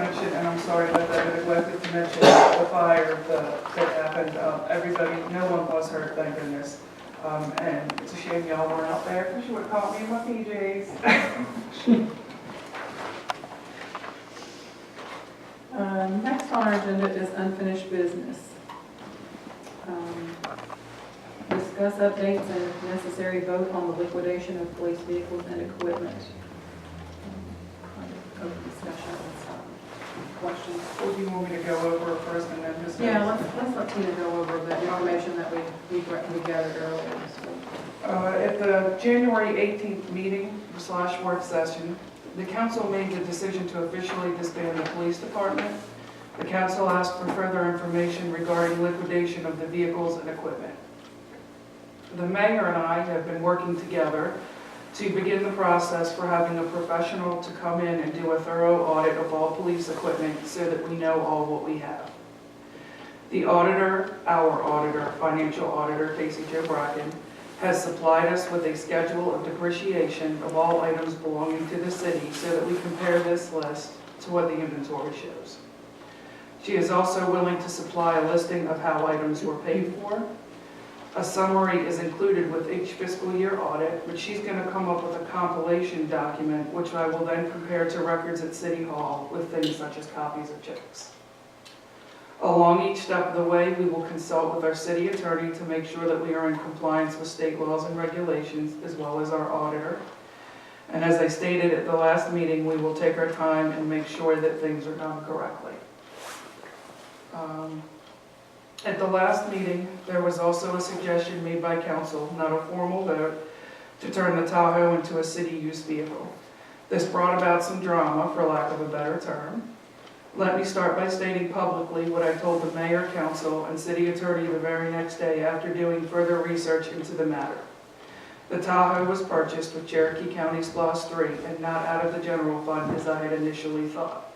And I'm sorry about that, I neglected to mention the fire that happened. Everybody, no one was hurt, thank goodness. And it's a shame y'all weren't out there, because you would have caught me in my PJs. Next on our agenda is unfinished business. Discuss updates and if necessary vote on the liquidation of police vehicles and equipment. Open discussion. Questions? Or do you want me to go over it first and then just? Yeah, let's let Tina go over the information that we gathered earlier this week. At the January 18th meeting / work session, the council made the decision to officially disband the police department. The council asked for further information regarding liquidation of the vehicles and equipment. The mayor and I have been working together to begin the process for having a professional to come in and do a thorough audit of all police equipment so that we know all what we have. The auditor, our auditor, financial auditor, Casey Jo Bracken, has supplied us with a schedule of depreciation of all items belonging to the city so that we compare this list to what the inventory shows. She is also willing to supply a listing of how items were paid for. A summary is included with each fiscal year audit, but she's going to come up with a compilation document, which I will then compare to records at City Hall with things such as copies of checks. Along each step of the way, we will consult with our city attorney to make sure that we are in compliance with state laws and regulations, as well as our auditor. And as I stated at the last meeting, we will take our time and make sure that things are done correctly. At the last meeting, there was also a suggestion made by council, not a formal vote, to turn the Tahoe into a city-use vehicle. This brought about some drama, for lack of a better term. Let me start by stating publicly what I told the mayor, council, and city attorney the very next day after doing further research into the matter. The Tahoe was purchased with Cherokee County SPLOST 3 and not out of the general fund as I had initially thought.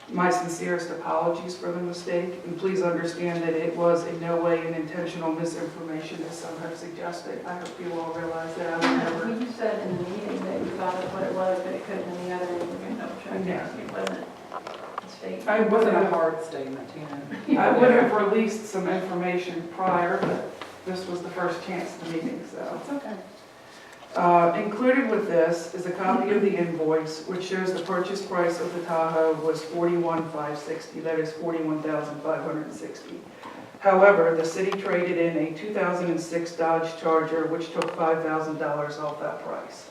My sincerest apologies for the mistake, and please understand that it was in no way an intentional misinformation as some have suggested. I hope you all realize that I would never... You said in the meeting that you thought that's what it was, but it couldn't have been the other, and you were going to double check. Yeah. It wasn't a state. I would a have, hard statement, Tina. I would have released some information prior, but this was the first chance of the meeting, so. It's okay. Included with this is a copy of the invoice, which shows the purchase price of the Tahoe was $41,560. That is $41,560. However, the city traded in a 2006 Dodge Charger, which took $5,000 off that price.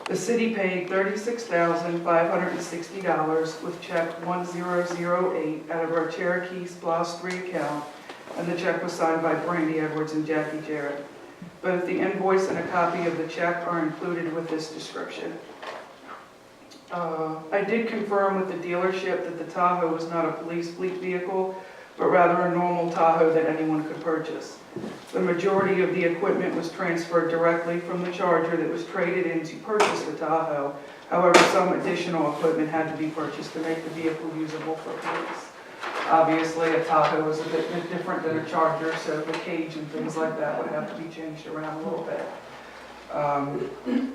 The city paid $36,560 with check 1008 out of our Cherokee SPLOST 3 account, and the check was signed by Brandy Edwards and Jackie Jarrett. Both the invoice and a copy of the check are included with this description. I did confirm with the dealership that the Tahoe was not a police fleet vehicle, but rather a normal Tahoe that anyone could purchase. The majority of the equipment was transferred directly from the Charger that was traded in to purchase the Tahoe. However, some additional equipment had to be purchased to make the vehicle usable for police. Obviously, a Tahoe is a bit different than a Charger, so the cage and things like that would have to be changed around a little bit.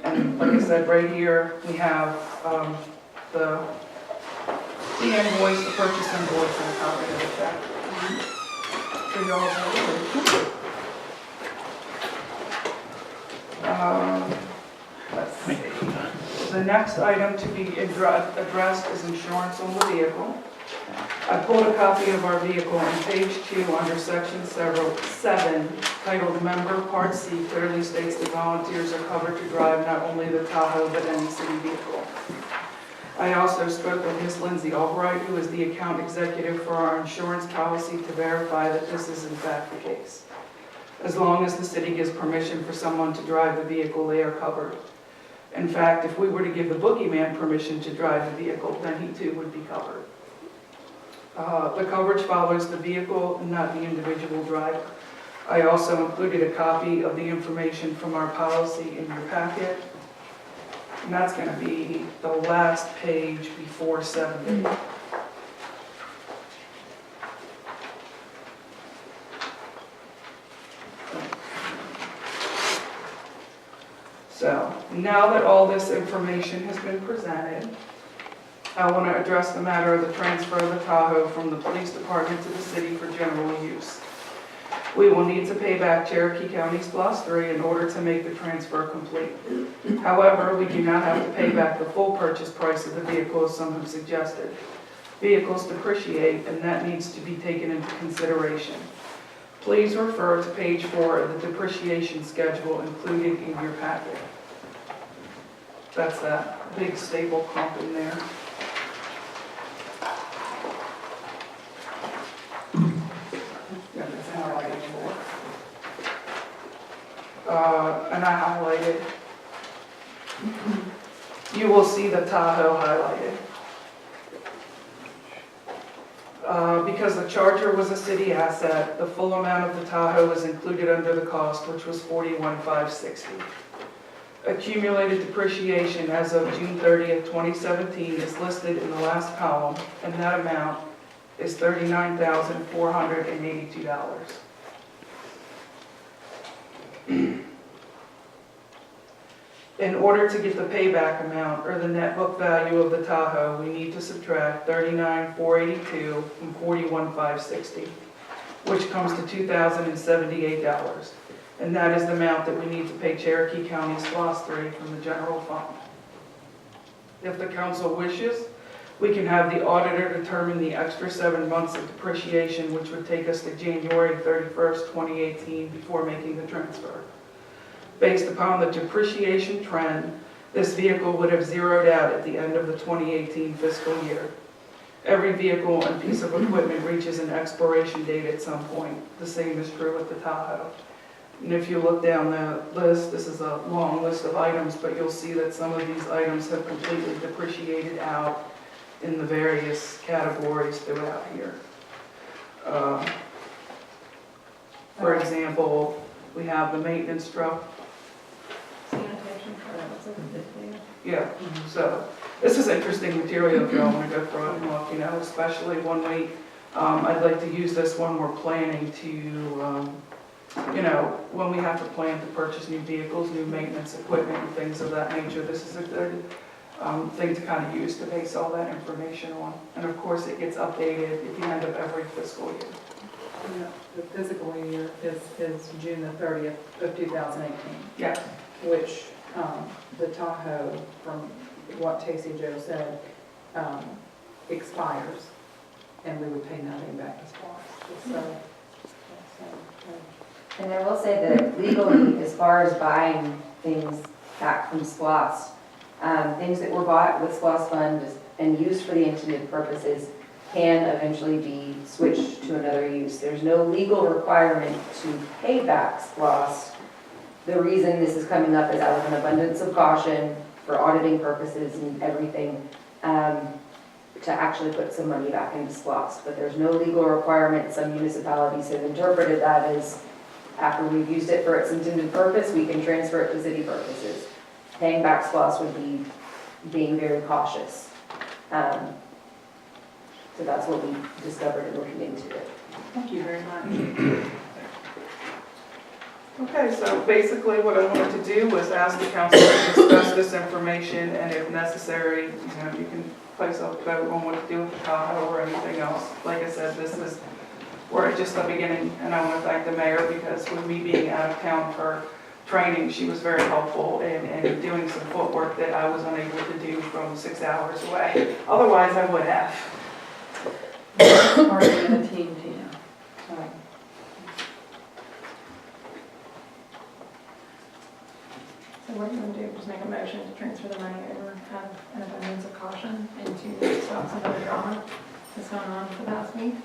And like I said, right here, we have the invoice, the purchase invoice, and a copy of the check. So you all have it. Let's see. The next item to be addressed is insurance on the vehicle. I pulled a copy of our vehicle on page 2 under section 7 titled Member Part C clearly states that volunteers are covered to drive not only the Tahoe but any city vehicle. I also spoke with Ms. Lindsay Albright, who is the account executive for our insurance policy, to verify that this is in fact the case. As long as the city gives permission for someone to drive the vehicle, they are covered. In fact, if we were to give the boogeyman permission to drive the vehicle, then he too would be covered. The coverage follows the vehicle, not the individual driver. I also included a copy of the information from our policy in your packet. And that's going to be the last page before 70. So now that all this information has been presented, I want to address the matter of the transfer of the Tahoe from the police department to the city for general use. We will need to pay back Cherokee County SPLOST 3 in order to make the transfer complete. However, we do not have to pay back the full purchase price of the vehicle as some have suggested. Vehicles depreciate, and that needs to be taken into consideration. Please refer to page 4 of the depreciation schedule included in your packet. That's that big staple clump in there. Yeah, that's how I page 4. And I highlighted. You will see the Tahoe highlighted. Because the Charger was a city asset, the full amount of the Tahoe was included under the cost, which was $41,560. Accumulated depreciation as of June 30th, 2017 is listed in the last column, and that amount is $39,482. In order to get the payback amount, or the net book value of the Tahoe, we need to subtract $39,482 from $41,560, which comes to $2,078. And that is the amount that we need to pay Cherokee County SPLOST 3 from the general fund. If the council wishes, we can have the auditor determine the extra 7 months of depreciation, which would take us to January 31st, 2018, before making the transfer. Based upon the depreciation trend, this vehicle would have zeroed out at the end of the 2018 fiscal year. Every vehicle and piece of equipment reaches an expiration date at some point. The same is true with the Tahoe. And if you look down the list, this is a long list of items, but you'll see that some of these items have completely depreciated out in the various categories throughout here. For example, we have the maintenance truck. Sanitation, Yeah, so this is interesting material if y'all want to go through it and look, especially when I'd like to use this when we're planning to, when we have to plan to purchase new vehicles, new maintenance equipment and things of that nature. This is a good thing to kind of use to base all that information on. And of course, it gets updated at the end of every fiscal year. Yeah, the fiscal year is June the 30th of 2018. Yeah. Which the Tahoe, from what Tacey Joe said, expires, and we would pay nothing back as far. And I will say that legally, as far as buying things back from SPLOST, things that were bought with SPLOST funds and used for the intended purposes can eventually be switched to another use. There's no legal requirement to pay back SPLOST. The reason this is coming up is out of an abundance of caution for auditing purposes and everything, to actually put some money back into SPLOST. But there's no legal requirement. Some municipalities have interpreted that as after we've used it for its intended purpose, we can transfer it to city purposes. Paying back SPLOST would be being very cautious. So that's what we discovered in looking into it. Thank you very much. Okay, so basically what I wanted to do was ask the council to discuss this information, and if necessary, you can place a vote on what to do with the Tahoe or anything else. Like I said, we're at just the beginning, and I want to thank the mayor because with me being out of town for training, she was very helpful in doing some footwork that I was unable to do from 6 hours away. Otherwise, I would have. Already in a team, Tina. So what you're going to do, just make a motion to transfer the money over, have an abundance of caution, and to stop some of the drama that's going on for the past week.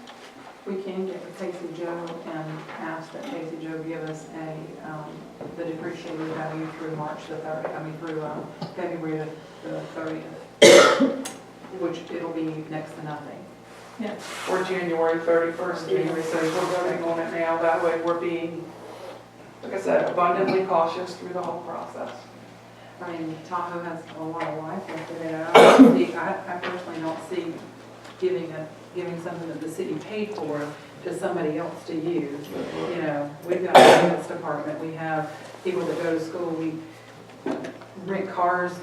We can get with Tacey Joe and ask that Tacey Joe give us the depreciated value through March the 30th, through February the 30th, which it'll be next to nothing. Yeah. Or January 31st, January, so we're voting on it now. That way we're being, like I said, abundantly cautious through the whole process. Tahoe has a lot of life left in it. I personally don't see giving something that the city paid for to somebody else to use. We've got a maintenance department, we have people that go to school, we rent cars,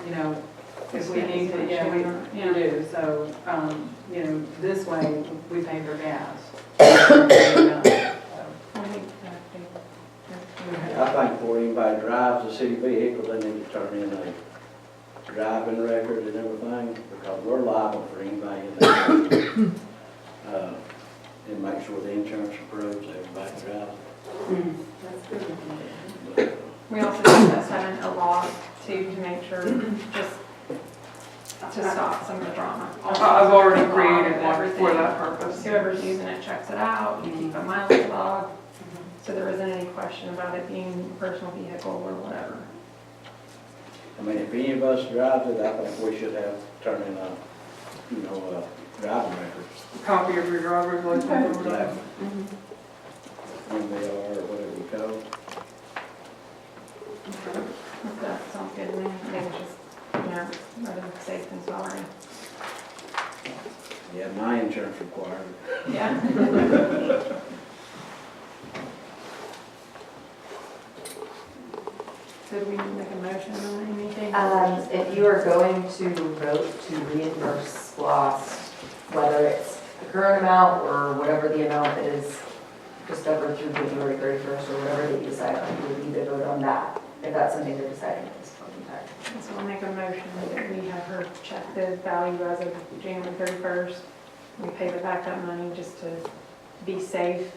if we need to, yeah, we do, so, this way, we pay for gas. I think before anybody drives a city vehicle, they need to turn in a driving record and everything, because we're liable for anybody in there. And make sure the insurance approves everybody drives. That's good. We also discussed having a log too, to make sure, just to stop some of the drama. I've already created one for Everything. that purpose. Whoever's using it checks it out, you keep a mileage log, so there isn't any question about it being a personal vehicle or whatever. I mean, if any of us drives it, I think we should have turned in a driving record. Copy of your driver's license or whatever. MVR or whatever we call it. If that sounds good to me, maybe just, rather safe than sorry. Yeah, my insurance required. Yeah. So do we need to make a motion on anything? If you are going to vote to reimburse SPOS, whether it's the current amount or whatever the amount is discovered through January 31st or whatever that you decide on, you would need to vote on that, if that's something they're deciding at this point in time. So I'll make a motion that we have her check the value as of January 31st. We pay the backup money just to be safe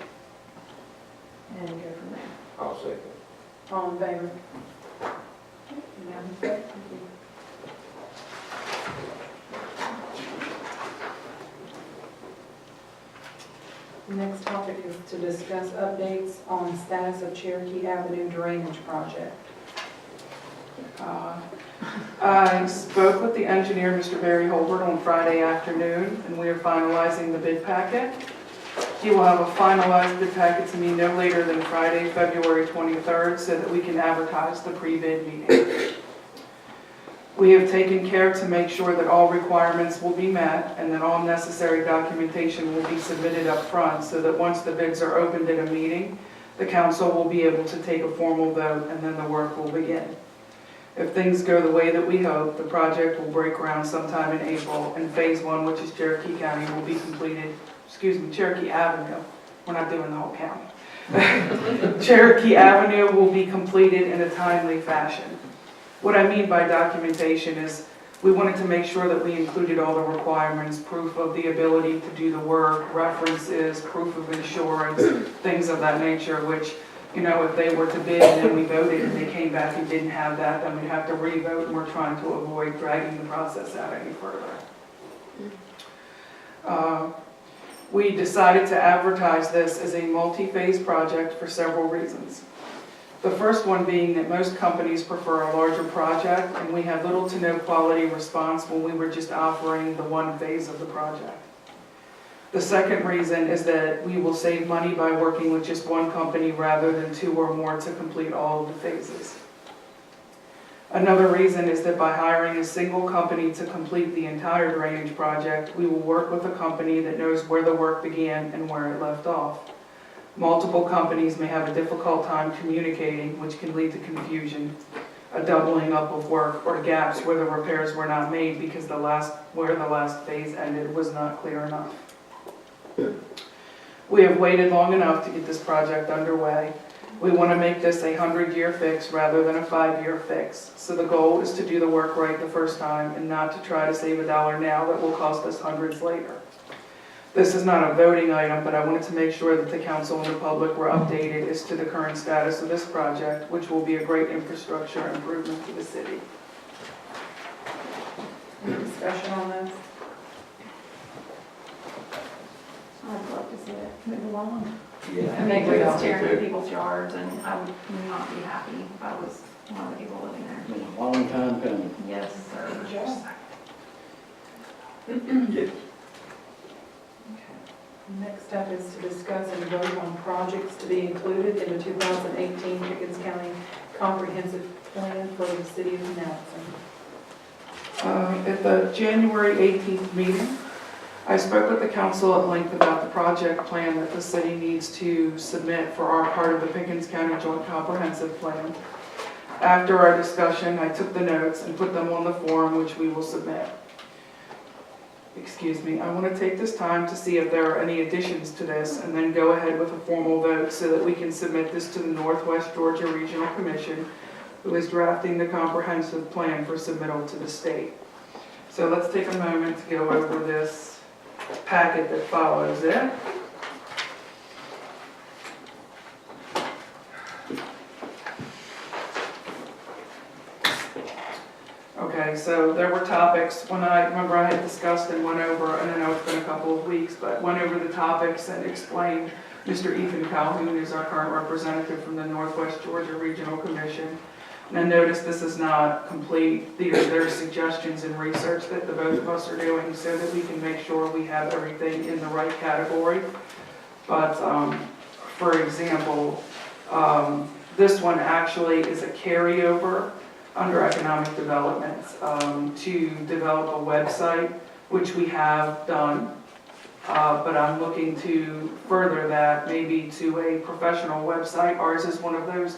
and go from there. I'll second. All in favor? Unanimous. Thank you. The next topic is to discuss updates on status of Cherokee Avenue drainage project. I spoke with the engineer, Mr. Barry Holbert, on Friday afternoon, and we are finalizing the bid packet. He will have a finalized bid packet to me no later than Friday, February 23rd, so that we can advertise the pre-bid meeting. We have taken care to make sure that all requirements will be met and that all necessary documentation will be submitted up front, so that once the bids are opened at a meeting, the council will be able to take a formal vote and then the work will begin. If things go the way that we hope, the project will break ground sometime in April, and Phase 1, which is Cherokee County, will be completed, Cherokee Avenue. We're not doing the whole county. Cherokee Avenue will be completed in a timely fashion. What I mean by documentation is we wanted to make sure that we included all the requirements, proof of the ability to do the work, references, proof of insurance, things of that nature, which, if they were to bid and then we voted and they came back and didn't have that, then we'd have to re-vote, and we're trying to avoid dragging the process out any further. We decided to advertise this as a multi-phase project for several reasons. The first one being that most companies prefer a larger project, and we had little to no quality response when we were just offering the one phase of the project. The second reason is that we will save money by working with just one company rather than two or more to complete all of the phases. Another reason is that by hiring a single company to complete the entire drainage project, we will work with a company that knows where the work began and where it left off. Multiple companies may have a difficult time communicating, which can lead to confusion, a doubling up of work, or gaps where the repairs were not made because where the last phase ended was not clear enough. We have waited long enough to get this project underway. We want to make this a 100-year fix rather than a 5-year fix. So the goal is to do the work right the first time and not to try to save $1 now that will cost us hundreds later. This is not a voting item, but I wanted to make sure that the council and the public were updated as to the current status of this project, which will be a great infrastructure improvement for the city. Any discussion on this? I'd love to see it move along. Yeah. I mean, it's tearing into people's yards, and I would not be happy if I was one of the people living there. Been a long time coming. Yes, sir. Next up is to discuss and vote on projects to be included in the 2018 Pickens County Comprehensive Plan for the city of Nelson. At the January 18th meeting, I spoke with the council at length about the project plan that the city needs to submit for our part of the Pickens County Joint Comprehensive Plan. After our discussion, I took the notes and put them on the form which we will submit. Excuse me, I want to take this time to see if there are any additions to this and then go ahead with a formal vote so that we can submit this to the Northwest Georgia Regional Commission, who is drafting the comprehensive plan for submittal to the state. So let's take a moment to go over this packet that follows it. Okay, so there were topics when I remember I had discussed and went over, and I know it's been a couple of weeks, but went over the topics and explained. Mr. Ethan Calhoun is our current representative from the Northwest Georgia Regional Commission. And I noticed this is not complete. There are suggestions and research that the both of us are doing so that we can make sure we have everything in the right category. But for example, this one actually is a carryover under economic development to develop a website, which we have done. But I'm looking to further that maybe to a professional website. Ours is one of those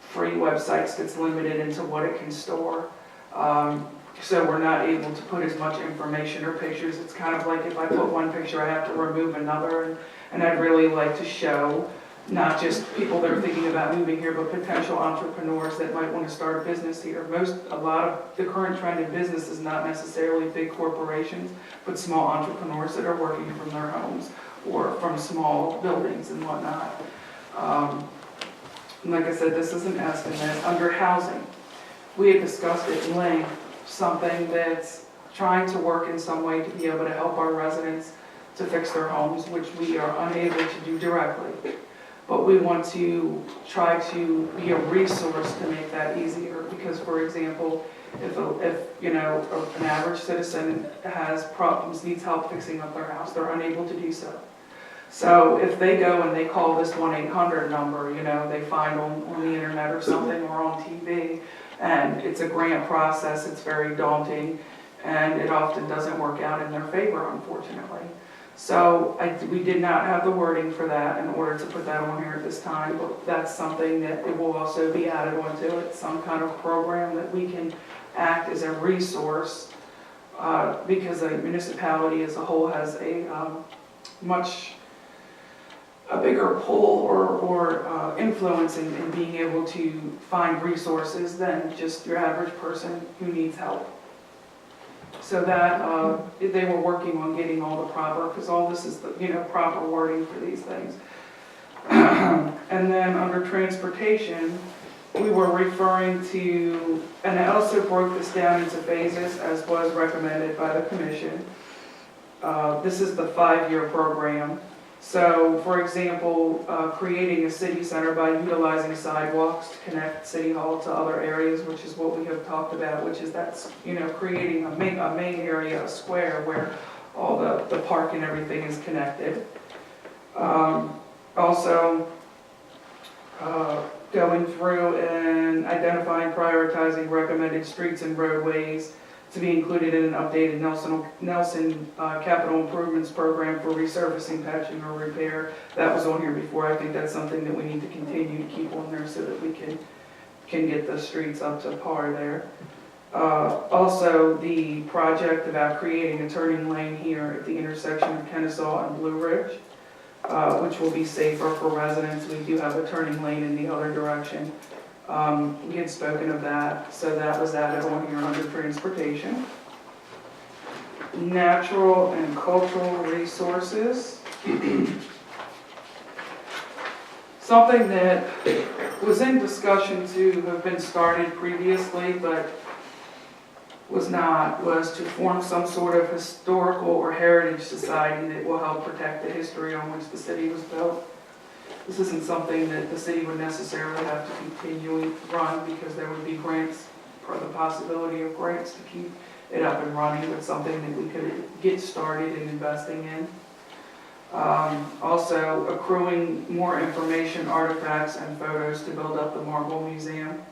free websites that's limited into what it can store. So we're not able to put as much information or pictures. It's kind of like if I put one picture, I have to remove another. And I'd really like to show not just people that are thinking about moving here, but potential entrepreneurs that might want to start a business here. A lot of the current trend in business is not necessarily big corporations, but small entrepreneurs that are working from their homes or from small buildings and whatnot. And like I said, this is an estimate. Under housing, we had discussed at length something that's trying to work in some way to be able to help our residents to fix their homes, which we are unable to do directly. But we want to try to be a resource to make that easier. Because, for example, if an average citizen has problems, needs help fixing up their house, they're unable to do so. So if they go and they call this 1-800 number, they find on the internet or something or on TV, and it's a grant process, it's very daunting, and it often doesn't work out in their favor, unfortunately. So we did not have the wording for that in order to put that on here at this time, but that's something that it will also be added onto it, some kind of program that we can act as a resource, because a municipality as a whole has a bigger pull or influence in being able to find resources than just your average person who needs help. So that they were working on getting all the proper, because all this is the proper wording for these things. And then under transportation, we were referring to, and I also broke this down into phases as was recommended by the commission. This is the 5-year program. So, for example, creating a city center by utilizing sidewalks to connect City Hall to other areas, which is what we have talked about, which is that's, creating a main area, a square where all the park and everything is connected. Also, going through and identifying, prioritizing recommended streets and roadways to be included in an updated Nelson Capital Improvements Program for resurfacing, patching, or repair. That was on here before. I think that's something that we need to continue to keep on there so that we can get the streets up to par there. Also, the project about creating a turning lane here at the intersection of Kennesaw and Blue Ridge, which will be safer for residents. We do have a turning lane in the other direction. We had spoken of that, so that was added on here under transportation. Natural and cultural resources. Something that was in discussion to have been started previously, but was to form some sort of historical or heritage society that will help protect the history on which the city was built. This isn't something that the city would necessarily have to continually run because there would be grants, or the possibility of grants to keep it up and running, but something that we could get started in investing in. Also, accruing more information, artifacts, and photos to build up the Marble Museum.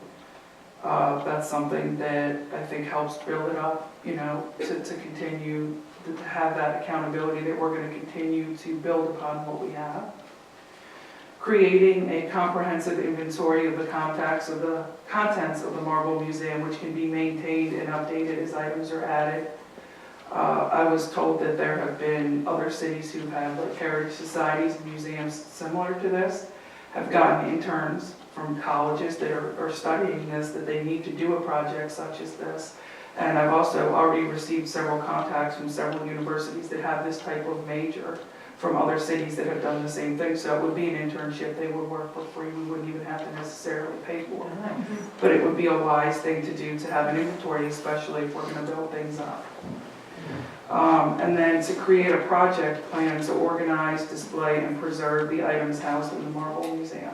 That's something that I think helps build it up, to continue to have that accountability that we're going to continue to build upon what we have. creating a comprehensive inventory of the contents of the Marble Museum, which can be maintained and updated as items are added. I was told that there have been other cities who have like heritage societies and museums similar to this, have gotten interns from colleges that are studying this, that they need to do a project such as this. And I've also already received several contacts from several universities that have this type of major from other cities that have done the same thing. So it would be an internship, they would work for free, we wouldn't even have to necessarily pay for it. But it would be a wise thing to do to have an inventory, especially if we're gonna build things up. And then to create a project plan to organize, display, and preserve the items housed in the Marble Museum.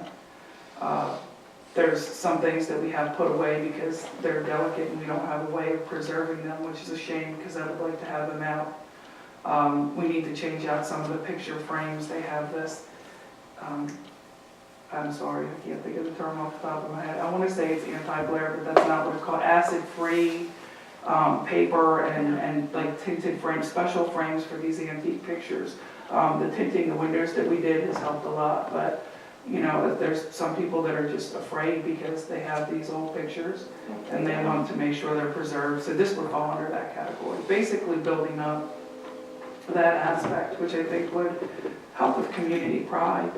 There's some things that we have put away because they're delicate and we don't have a way of preserving them, which is a shame because I would like to have them out. We need to change out some of the picture frames. They have this, I'm sorry, I can't think of the term off the top of my head. I want to say it's anti-glare, but that's not what it's called. Acid-free paper and like tinted frames, special frames for these antique pictures. The tinting the windows that we did has helped a lot, but you know, there's some people that are just afraid because they have these old pictures and they want to make sure they're preserved. So this would fall under that category. Basically building up that aspect, which I think would help with community pride.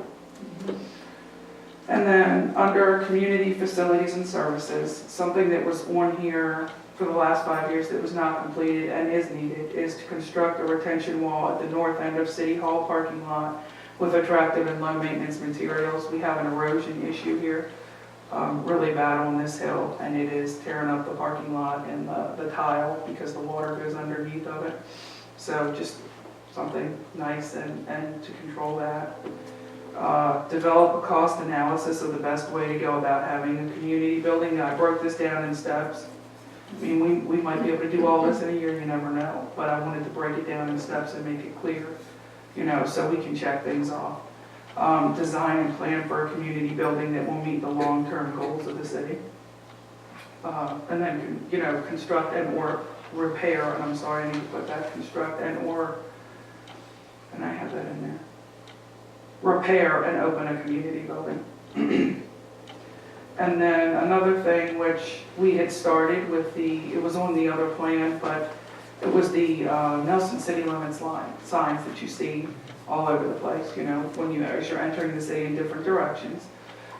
And then under community facilities and services, something that was on here for the last 5 years that was not completed and is needed is to construct a retention wall at the north end of City Hall parking lot with attractive and low maintenance materials. We have an erosion issue here, really bad on this hill, and it is tearing up the parking lot and the tile because the water goes underneath of it. So just something nice and to control that. Develop a cost analysis of the best way to go about having a community building. I broke this down in steps. I mean, we might be able to do all this in a year, you never know, but I wanted to break it down in steps and make it clear, you know, so we can check things off. Design and plan for a community building that will meet the long-term goals of the city. And then, you know, construct and or repair, and I'm sorry, I need to put that, construct and or, and I have that in there. Repair and open a community building. And then another thing which we had started with it was on the other plan, but it was the Nelson City Limits line, signs that you see all over the place, you know, as you're entering the city in different directions.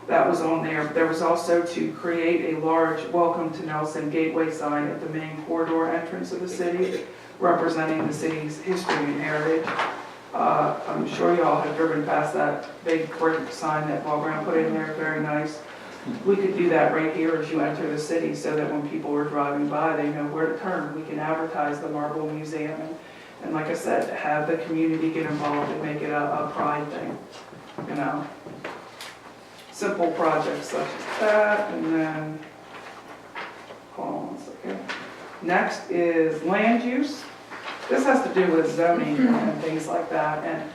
That was on there. There was also to create a large Welcome to Nelson gateway sign at the main corridor entrance of the city, representing the city's history and heritage. I'm sure y'all have driven past that big brick sign that Bob Brown put in there, very nice. We could do that right here as you enter the city so that when people are driving by, they know where to turn. We can advertise the Marble Museum and like I said, have the community get involved and make it a pride thing, you know. Simple projects such as that, and then, hold on one second. Next is land use. This has to do with zoning and things like that. And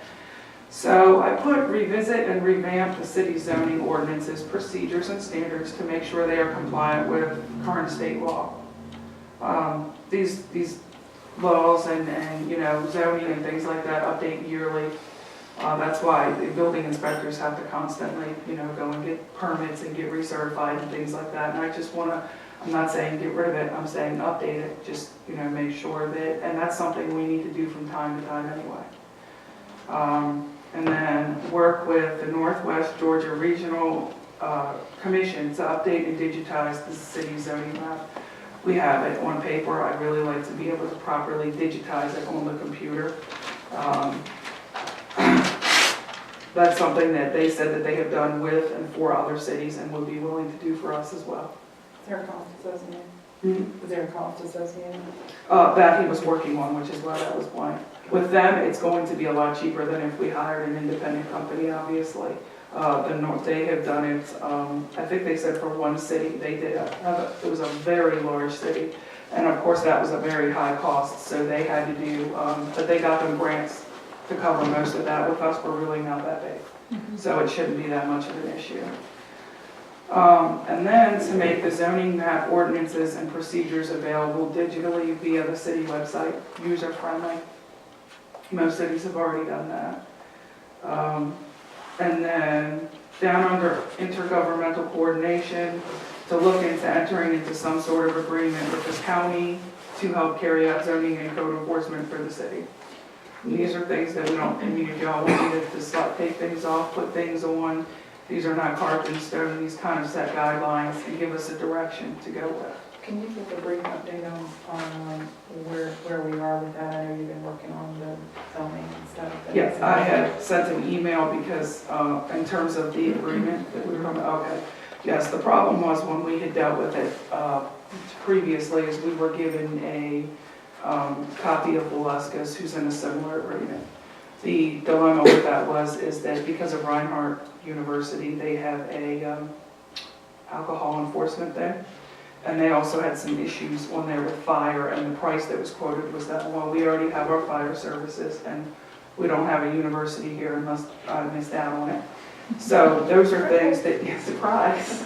so I put revisit and revamp the city zoning ordinances, procedures, and standards to make sure they are compliant with current state law. These laws and you know, zoning and things like that update yearly. That's why the building inspectors have to constantly, you know, go and get permits and get recertified and things like that. And I just want to, I'm not saying get rid of it, I'm saying update it, just, you know, make sure that, and that's something we need to do from time to time anyway. And then work with the Northwest Georgia Regional Commission to update and digitize the city zoning map. We have it on paper. I'd really like to be able to properly digitize it on the computer. That's something that they said that they have done with and for other cities and would be willing to do for us as well. Is there a cost associated? Mm-hmm. Is there a cost associated? That he was working on, which is why that was one. With them, it's going to be a lot cheaper than if we hired an independent company, obviously. They have done it, I think they said for one city, they did, it was a very large city. And of course, that was a very high cost, so they had to do, but they got them grants to cover most of that. With us, we're really not that big. So it shouldn't be that much of an issue. And then to make the zoning map ordinances and procedures available digitally via the city website, user-friendly. Most cities have already done that. And then down under intergovernmental coordination, to look into entering into some sort of agreement with the county to help carry out zoning and code enforcement for the city. And these are things that we don't, I mean, if y'all want me to start, take things off, put things on, these are not carved in stone, these kind of set guidelines and give us a direction to go with. Can you give a brief update on where we are with that? I know you've been working on the zoning and stuff. Yes, I had sent an email because, in terms of the agreement that we were talking about, okay. Yes, the problem was when we had dealt with it, previously, is we were given a, copy of Valeska's, who's in a similar agreement. The dilemma with that is that because of Reinhardt University, they have a, alcohol enforcement thing. And they also had some issues on there with fire, and the price that was quoted was that, well, we already have our fire services, and we don't have a university here unless I missed out on it. So those are things that, surprise,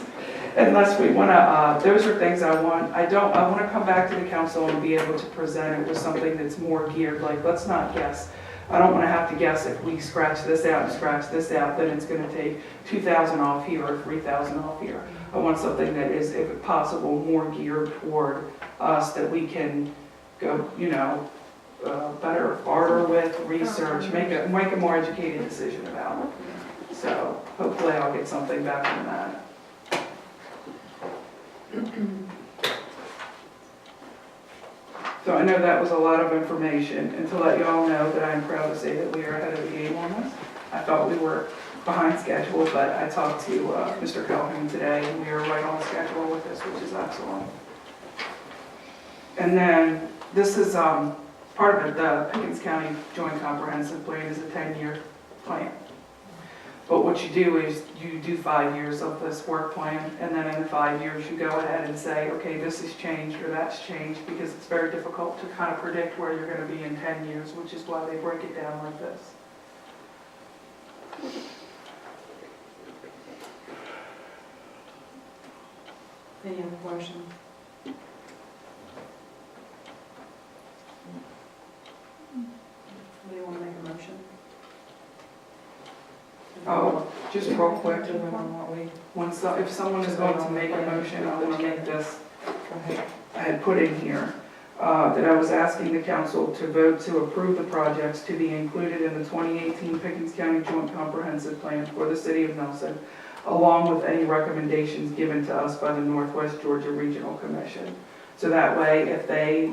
unless we want to, those are things I want to come back to the council and be able to present it with something that's more geared, like, let's not guess. I don't want to have to guess if we scratch this out and scratch this out, then it's going to take 2,000 off here or 3,000 off here. I want something that is, if possible, more geared toward us, that we can go, you know, better barter with, research, make a more educated decision about. So hopefully I'll get something back from that. So I know that was a lot of information, and to let you all know that I am proud to say that we are ahead of the game on this. I thought we were behind schedule, but I talked to Mr. Calhoun today, and we are right on schedule with this, which is excellent. And then this is part of it, the Pickens County Joint Comprehensive Plan is a 10-year plan. But what you do is you do 5 years of this work plan, and then in the 5 years you go ahead and say, okay, this has changed or that's changed, because it's very difficult to kind of predict where you're going to be in 10 years, which is why they break it down like this. Any other questions? Do you want to make a motion? Oh, just real quick, Do we want what we? if someone is going to make a motion, I want to make this. Go ahead. I had put in here that I was asking the council to vote to approve the projects to be included in the 2018 Pickens County Joint Comprehensive Plan for the City of Nelson, along with any recommendations given to us by the Northwest Georgia Regional Commission. So that way, if they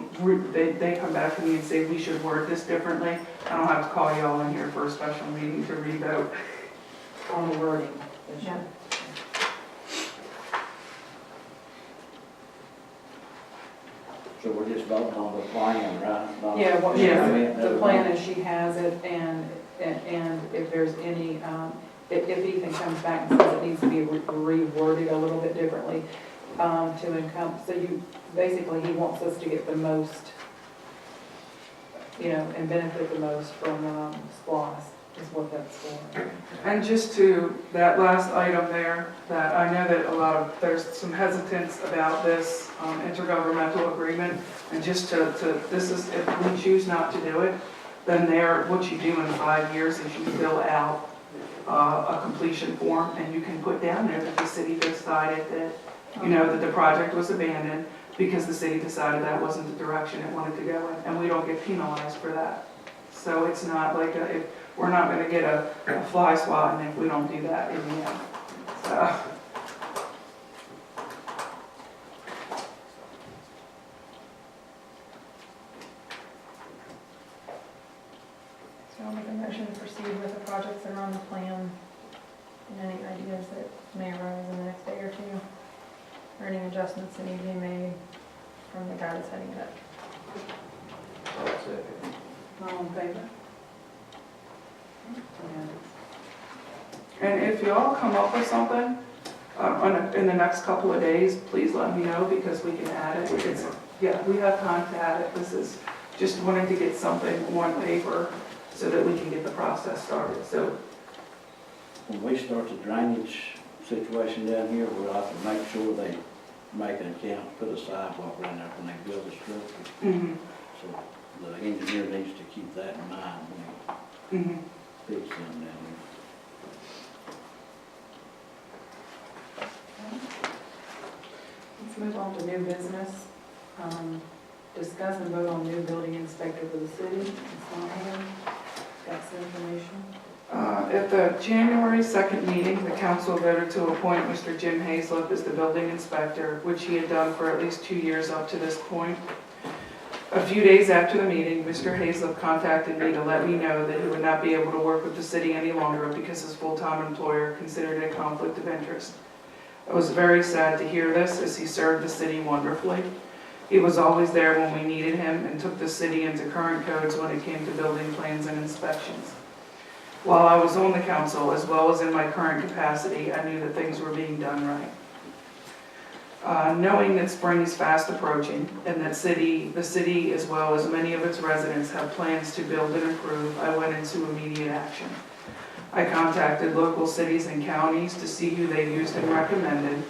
come back to me and say we should word this differently, I don't have to call y'all in here for a special meeting to revote. On the wording. Yeah. So we're just voting on the plan, right? Not- Yeah, well, Yeah. the plan as she has it, and if there's any, if anything comes back and says it needs to be reworded a little bit differently, to encompass, so you, basically, he wants us to get the most, you know, and benefit the most from, SPOS, is what that's for. And just to that last item there, that I know that there's some hesitance about this intergovernmental agreement, and just this is, if we choose not to do it, then what you do in 5 years is you fill out a completion form, and you can put down there that the city decided that, you know, that the project was abandoned because the city decided that wasn't the direction it wanted to go in, and we don't get penalized for that. So it's not like we're not going to get a fly swatting if we don't do that in the end. So. So I'll make a motion to proceed with the projects that are on the plan, and any ideas that may arise in the next day or two, or any adjustments that need to be made from the guy that's heading it up. That's it. All in favor? And if y'all come up with something in the next couple of days, please let me know, because we can add it. Yeah, we have time to add it. This is just wanting to get something on paper so that we can get the process started. So When we start the drainage situation down here, we'll have to make sure they make an account, put a sidewalk around there when they build the structure. So the engineer needs to keep that in mind when he fixes them down move on to new business. Discuss and vote on new building inspector for the city. Ms. Monaghan, got some information? At the January 2nd meeting, the council voted to appoint Mr. Jim Hazlip as the building inspector, which he had done for at least 2 years up to this point. A few days after the meeting, Mr. Hazlip contacted me to let me know that he would not be able to work with the city any longer because his full-time employer considered it a conflict of interest. I was very sad to hear this, as he served the city wonderfully. He was always there when we needed him and took the city into current codes when it came to building plans and inspections. While I was on the council, as well as in my current capacity, I knew that things were being done right. Knowing that spring is fast approaching and that the city, as well as many of its residents, have plans to build and improve, I went into immediate action. I contacted local cities and counties to see who they used and recommended,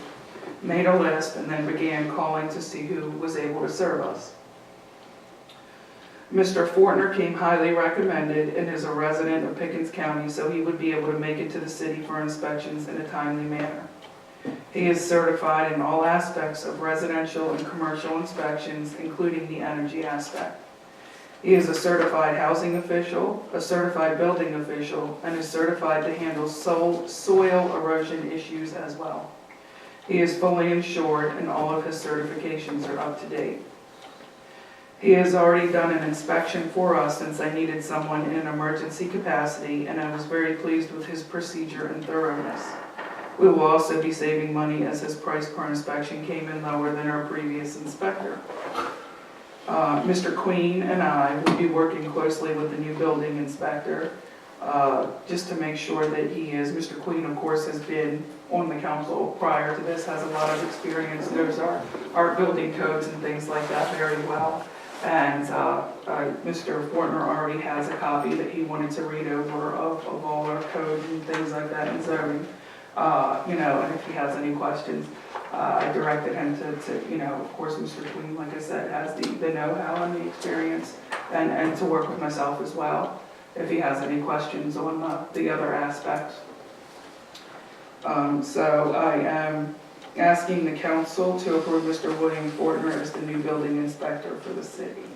made a list, and then began calling to see who was able to serve us. Mr. Fortner came highly recommended and is a resident of Pickens County, so he would be able to make it to the city for inspections in a timely manner. He is certified in all aspects of residential and commercial inspections, including the energy aspect. He is a certified housing official, a certified building official, and is certified to handle soil erosion issues as well. He is fully insured and all of his certifications are up to date. He has already done an inspection for us since I needed someone in an emergency capacity, and I was very pleased with his procedure and thoroughness. We will also be saving money as his price per inspection came in lower than our previous inspector. Mr. Queen and I will be working closely with the new building inspector just to make sure that he is. Mr. Queen, of course, has been on the council prior to this, has a lot of experience, knows our building codes and things like that very well. And Mr. Fortner already has a copy that he wanted to read over of all our codes and things like that in zoning. And if he has any questions, I directed him to, of course, Mr. Queen, like I said, has the know-how and the experience, and to work with myself as well, if he has any questions on the other aspects. So I am asking the council to approve Mr. William Fortner as the new building inspector for the city.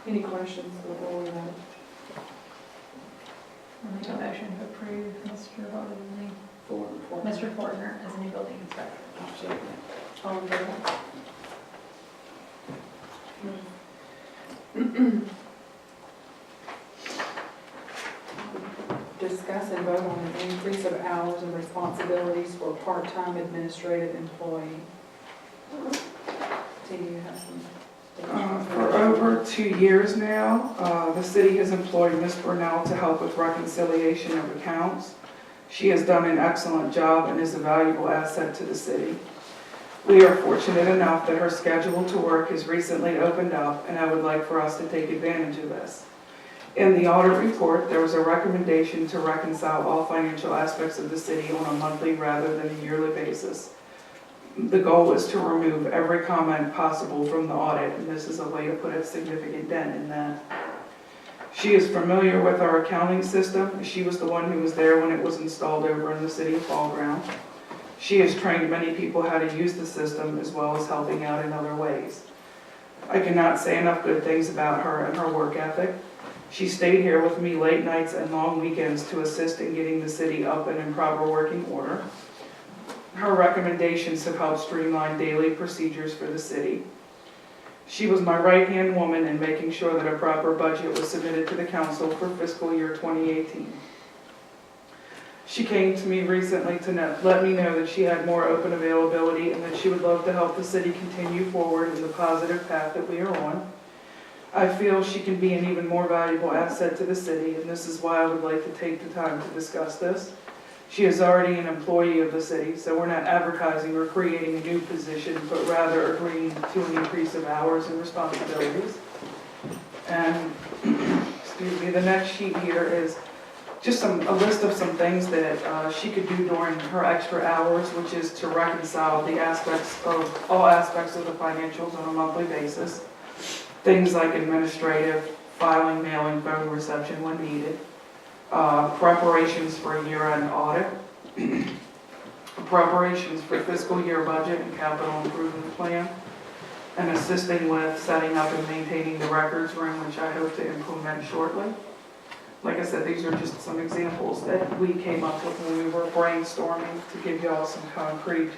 Any questions before we vote? I'll make a motion to approve Mr. Fortner as a new building inspector. All in favor? Discuss and vote on an increase of hours and responsibilities for a part-time administrative employee. Do you have some? For over 2 years now, the city has employed Ms. Burnell to help with reconciliation of accounts. She has done an excellent job and is a valuable asset to the city. We are fortunate enough that her schedule to work has recently opened up, and I would like for us to take advantage of this. In the audit report, there was a recommendation to reconcile all financial aspects of the city on a monthly rather than a yearly basis. The goal is to remove every comment possible from the audit, and this is a way to put a significant dent in that. She is familiar with our accounting system. She was the one who was there when it was installed over in the city of Fall Ground. She has trained many people how to use the system, as well as helping out in other ways. I cannot say enough good things about her and her work ethic. She stayed here with me late nights and long weekends to assist in getting the city up and in proper working order. Her recommendations have helped streamline daily procedures for the city. She was my right-hand woman in making sure that a proper budget was submitted to the council for fiscal year 2018. She came to me recently to let me know that she had more open availability and that she would love to help the city continue forward in the positive path that we are on. I feel she can be an even more valuable asset to the city, and this is why I would like to take the time to discuss this. She is already an employee of the city, so we're not advertising or creating a new position, but rather agreeing to an increase of hours and responsibilities. And, the next sheet here is just a list of some things that she could do during her extra hours, which is to reconcile all aspects of the financials on a monthly basis. Things like administrative, filing, mailing, phone reception when needed, preparations for a year-end audit, appropriations for fiscal year budget and capital improvement plan, and assisting with setting up and maintaining the records room, which I hope to implement shortly. Like I said, these are just some examples that we came up with when we were brainstorming to give y'all some concrete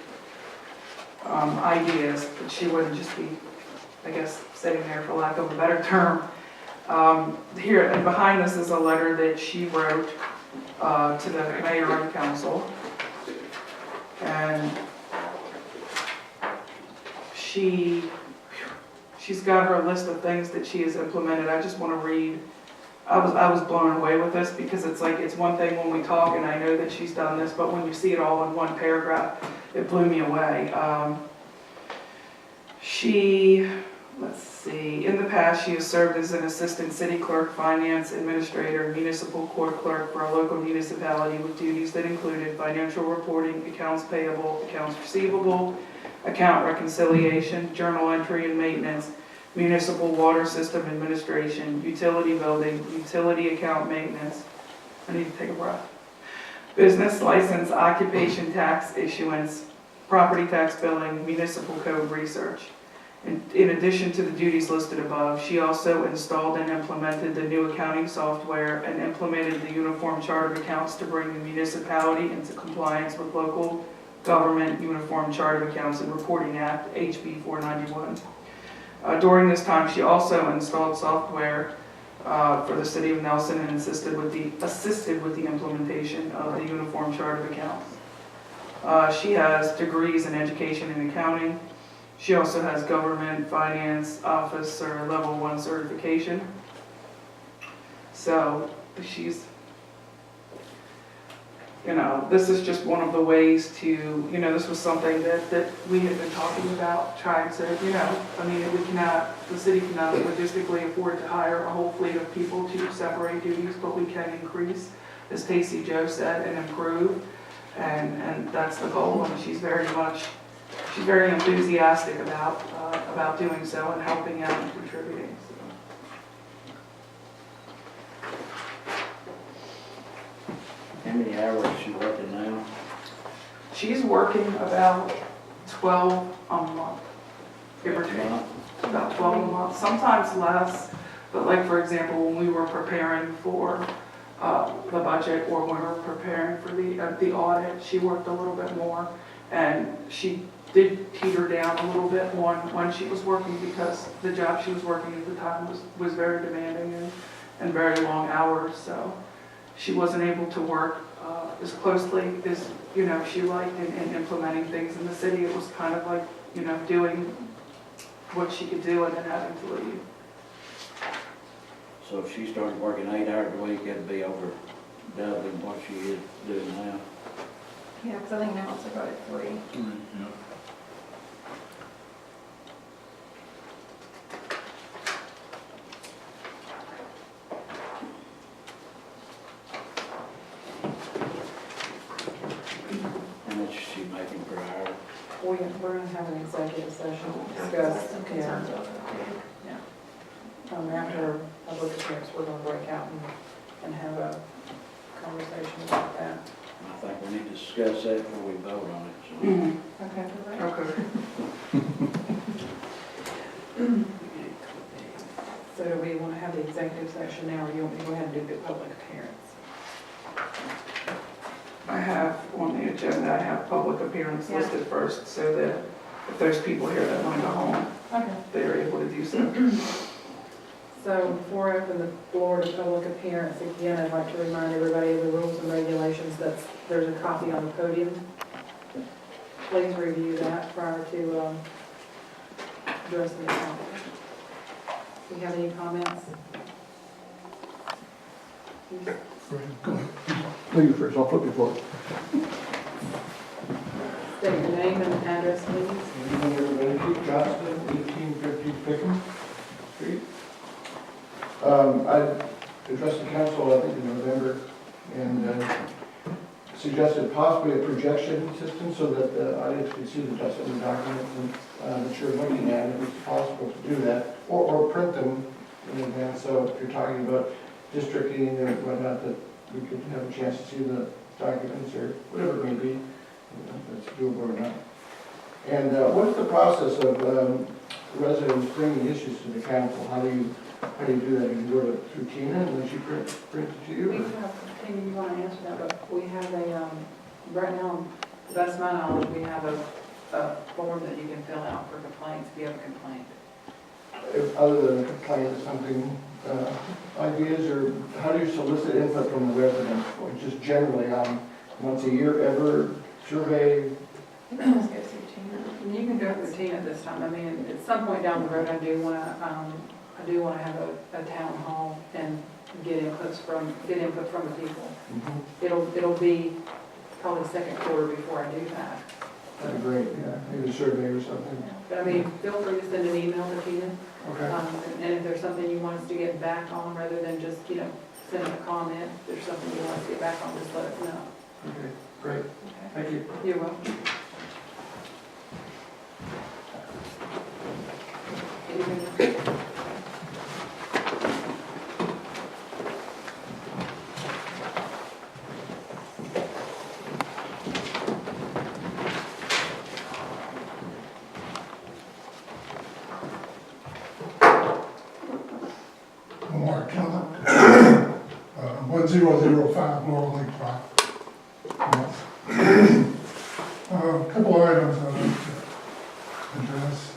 ideas, that she wouldn't just be, I guess, sitting there for lack of a better term. Here, and behind this is a letter that she wrote to the mayor and council. And she's got her list of things that she has implemented. I just want to read. I was blown away with this, because it's like, it's one thing when we talk and I know that she's done this, but when you see it all in one paragraph, it blew me away. Let's see, in the past, she has served as an assistant city clerk, finance administrator, municipal court clerk for a local municipality with duties that included financial reporting, accounts payable, accounts receivable, account reconciliation, journal entry and maintenance, municipal water system administration, utility building, utility account maintenance. I need to take a breath. Business license, occupation tax issuance, property tax billing, municipal code research. In addition to the duties listed above, she also installed and implemented the new accounting software and implemented the Uniform Chart of Accounts to bring the municipality into compliance with Local Government Uniform Chart of Accounts and Reporting Act, HB 491. During this time, she also installed software for the city of Nelson and assisted with the implementation of the Uniform Chart of Accounts. She has degrees in education and accounting. She also has government finance officer level 1 certification. So she's, this is just one of the ways to, this was something that we had been talking about, trying to, the city cannot logistically afford to hire a whole fleet of people to separate duties, but we can increase, as Stacey Joe said, and improve. And that's the goal, and she's very enthusiastic about doing so and helping out and contributing. How many hours is she working now? She's working about 12 a month, give or take. About 12 a month, sometimes less, but like, for example, when we were preparing for the budget, or when we were preparing for the audit, she worked a little bit more, and she did teeter down a little bit when she was working, because the job she was working at the time was very demanding and very long hours, so she wasn't able to work as closely as she liked in implementing things in the city. It was kind of like doing what she could do and then having to leave. So if she started working 8 hours a week, it'd be over doubling what she is doing now. Yeah, because I think now it's about at 3. How much is she making per hour? We're going to have an executive session to discuss, Some concerns over it. after public appearance, we're going to break out and have a conversation about that. I think we need to discuss that before we vote on it. So. Okay. Okay. So do we want to have the executive session now, or you want me to go ahead and do the public appearance? I have on the agenda, I have public appearance Yeah. listed first, so that if there's people here that want to go home, Okay. they're able to do so. So before I open the floor to public appearance, again, I'd like to remind everybody of the rules and regulations. There's a copy on the podium. Please review that prior to addressing the council. Do you have any comments? No, you first, I'll flip you for it. State your name and address, please. Good evening, everybody. Keith Johnston, 1850 Pickens Street. I addressed the council, I think, in November, and suggested possibly a projection system so that the audience could see the document that you're looking at, if it's possible to do that, or print them in advance. So if you're talking about districting and whatnot, that we could have a chance to see the documents or whatever it may be. that's doable or not. And what's the process of residents bringing issues to the council? How do you do that? You go through Tina and then she brings it to you? We have, Tina, you want to answer that, but we have a, right now, to the best of my knowledge, we have a form that you can fill out for complaints if you have a complaint. If other than a complaint, something, ideas, or how do you solicit input from the residents? Or just generally, once a year, ever, survey? Let's go see Tina. And you can go through Tina at this time. I mean, at some point down the road, I do want to have a town hall and get input from the people. It'll be probably second quarter before I do that. That'd be great, yeah, maybe a survey or something. But I mean, feel free to send an email to Tina. Okay. And if there's something you want us to get back on, rather than just, sending a comment, if there's something you want us to get back on, just let us know. Okay, great, thank you. You're welcome. Anything else? Mark Keller, 1005 Laurel Lake Drive. A couple of items I'd like to address.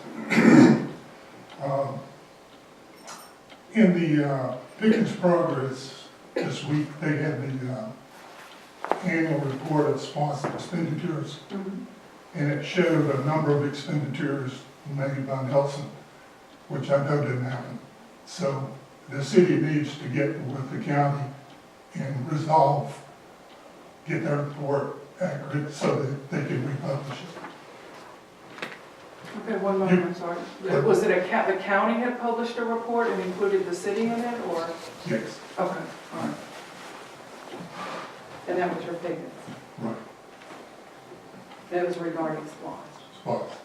In the Pickens Progress this week, they had the annual report of sponsored expenditures, and it showed a number of expenditures made by Nelson, which I know didn't happen. So the city needs to get with the county and resolve, get their report accurate so that they can republish it. Okay, one moment, I'm sorry. Was it the county had published a report and included the city in it, or? Yes, Okay, all right. And that was your Pickens. right, That was regarding SPOS. spots.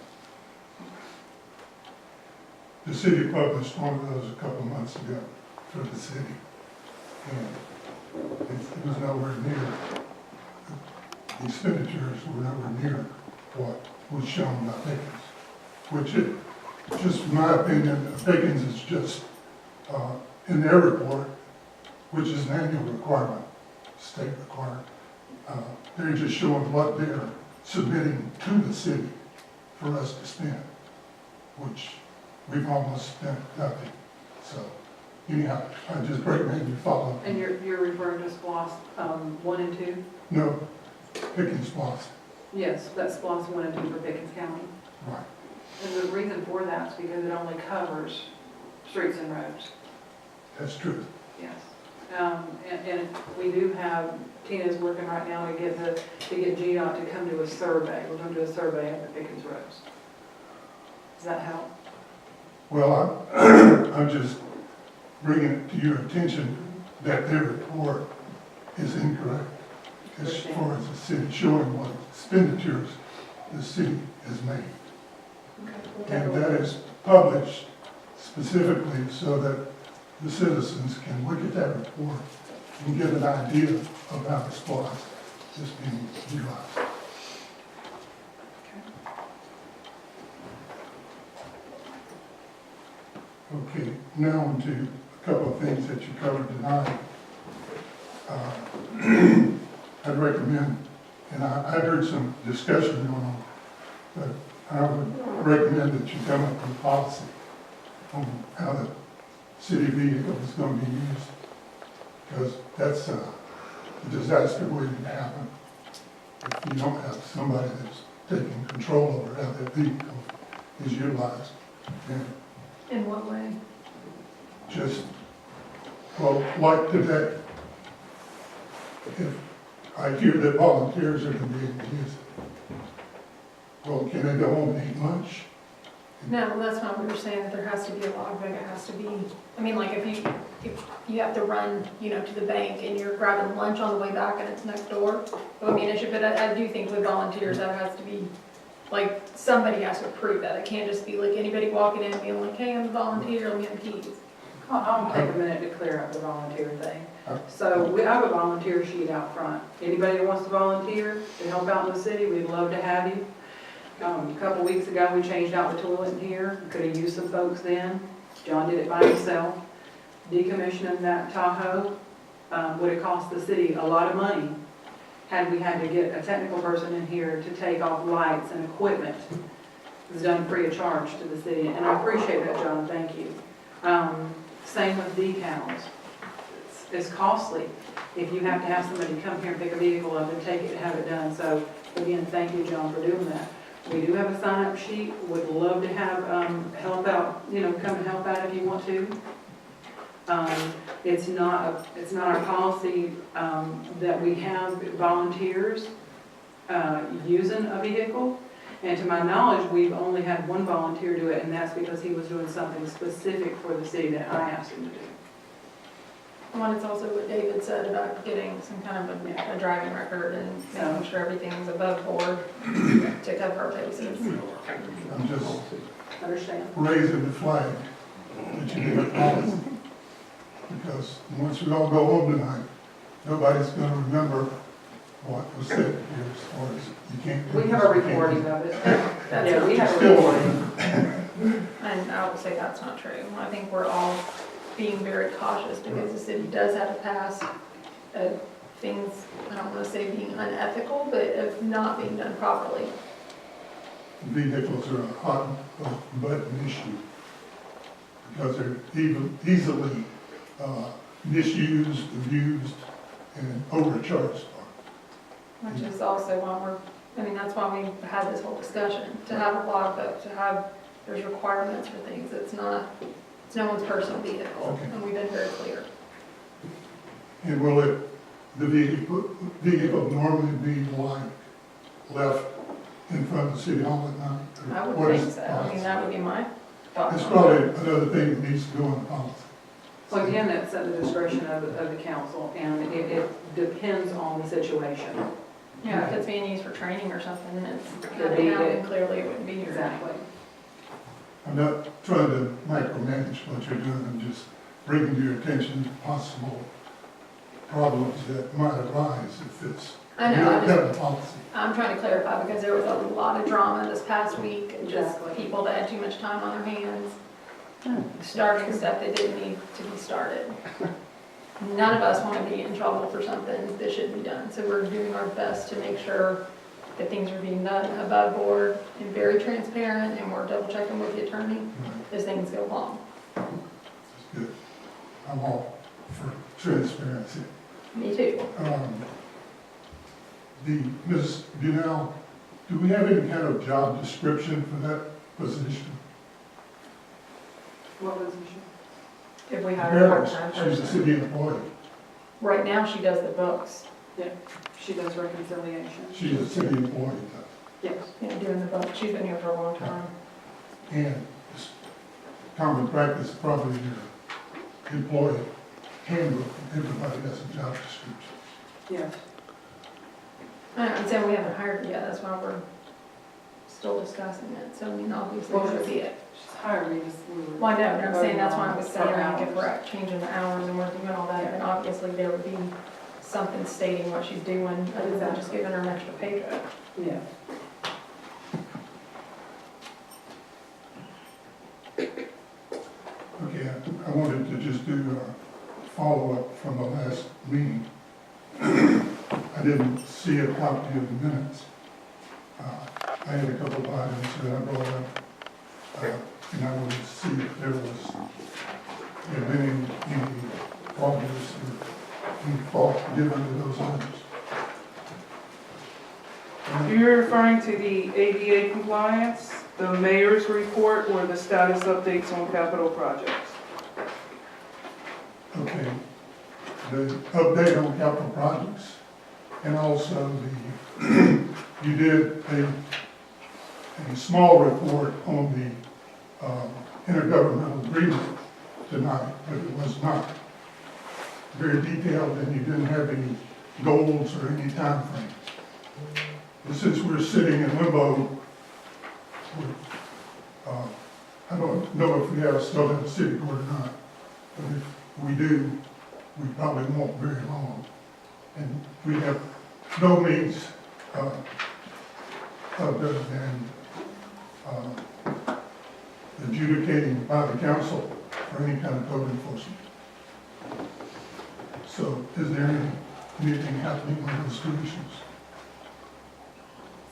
The city published one of those a couple of months ago for the city. And it was nowhere near, the expenditures were nowhere near what was shown by Pickens. Which it, just in my opinion, Pickens is just, in their report, which is an annual requirement, state required, they're just showing what they're submitting to the city for us to spend, which we've almost spent nothing. So anyhow, I just recommend you follow. And you're referring to SPOS 1 and 2? No, Pickens lost. Yes, that's SPOS 1 and 2 for Pickens County. Right. And the reason for that is because it only covers streets and roads. That's true. Yes. And we do have, Tina's working right now to get GDOT to come do a survey. We're going to do a survey of the Pickens roads. Does that help? Well, I'm just bringing it to your attention that their report is incorrect as far as the city showing what expenditures the city has made. And that is published specifically so that the citizens can look at that report and get an idea of how the SPOS is being utilized. Okay, now on to a couple of things that you covered tonight. I'd recommend, and I heard some discussion going on, but I would recommend that you come up with a policy on how the city vehicle is going to be used, because that's a disaster waiting to happen if you don't have somebody that's taking control over how that vehicle is utilized. And In what way? just, well, like today, if I hear that volunteers are going to be able to use it, well, can they go home and eat lunch? No, that's not what you're saying, that there has to be a logbook, it has to be, I mean, like, if you have to run, to the bank and you're grabbing lunch on the way back and it's next door, I mean, it should, but I do think with volunteers, that has to be, like, somebody has to approve that, it can't just be like anybody walking in and being like, hey, I'm a volunteer, let me have keys. I'll take a minute to clear up the volunteer thing. So I have a volunteer sheet out front. Anybody that wants to volunteer to help out in the city, we'd love to have you. A couple weeks ago, we changed out the toilet in here. Could have used some folks then. John did it by himself. Decommissioning that Tahoe would have cost the city a lot of money had we had to get a technical person in here to take off lights and equipment. It was done free of charge to the city, and I appreciate that, John, thank you. Same with decals. It's costly if you have to have somebody come here and pick a vehicle up and take it and have it done. So again, thank you, John, for doing that. We do have a sign-up sheet. Would love to have help out, come and help out if you want to. It's not our policy that we have volunteers using a vehicle. And to my knowledge, we've only had one volunteer do it, and that's because he was doing something specific for the city that I asked him to do. One, it's also what David said about getting some kind of a driving record and making sure everything's above board to cover our bases. I'm just Understand? raising the flag that you need a policy. Because once we all go home tonight, nobody's gonna remember what was said here as far as you can't do We this, have a you can't do recording that. of it. That's Yeah, we have a Still recording. And I would say that's not true. I think we're all being very cautious because the city does have a past of things, I don't want to say being unethical, but of not being done properly. Vehicles are a hot button issue because they're easily misused, abused, and overcharged for. Which is also why that's why we had this whole discussion, to have a logbook, there's requirements for things. It's no one's personal vehicle, Okay. and we've been very clear. And will the vehicle normally be left in front of the city hall at night? Or I what would is think so. the I mean, policy? that would be my thought. It's probably another thing that needs to go in the policy. So again, that's at the discretion of the council, and it depends on the situation. Yeah, if it's being used for training or something, and it's Could be then that- clearly it wouldn't be here. Exactly. I'm not trying to micromanage what you're doing, I'm just bringing to your attention possible problems that might arise if it's, I you know, don't have a policy. I'm trying to clarify because there was a lot of drama this past week, and just Exactly. people that had too much time on their hands, starting stuff that didn't need to be started. None of us want to be in trouble for something that shouldn't be done, so we're doing our best to make sure that things are being done above board and very transparent, and we're double checking with the attorney as things go along. It's good. I'm all for transparency. Me too. Ms. Bunnell, do we have any kind of job description for that position? What was the issue? If we hire a part-time She's a person. city employee. Right now, she does the books, She does reconciliation. She's a city employee, though. Yes. doing the books. She's been here for a long time. And it's common practice, probably your employee handbook, everybody has a job description. Yes. I'm saying we haven't hired her yet, that's why we're still discussing it, so I mean, obviously, Well, we'll see it. She's hired me, just. Well, I know, but I'm saying that's why I was saying, like, if hours. we're changing the hours and we're doing all that, then obviously there would be something stating what she's doing, other than just giving her an extra paycheck. Yeah. Okay, I wanted to just do a follow-up from the last meeting. I didn't see a copy of the minutes. I had a couple of items that I brought up, and I wanted to see if there was, any progress or any thought given to those items. You're referring to the ADA compliance, the mayor's report, or the status updates on capital projects? Okay, the update on capital projects, and also you did a small report on the intergovernmental agreement tonight, but it was not very detailed, and you didn't have any goals or any timeframes. And since we're sitting in limbo, I don't know if we still have a city court or not, but if we do, we probably won't very long. And we have no means, other than, adjudicating by the council for any kind of code enforcement. So is there anything happening on those two issues?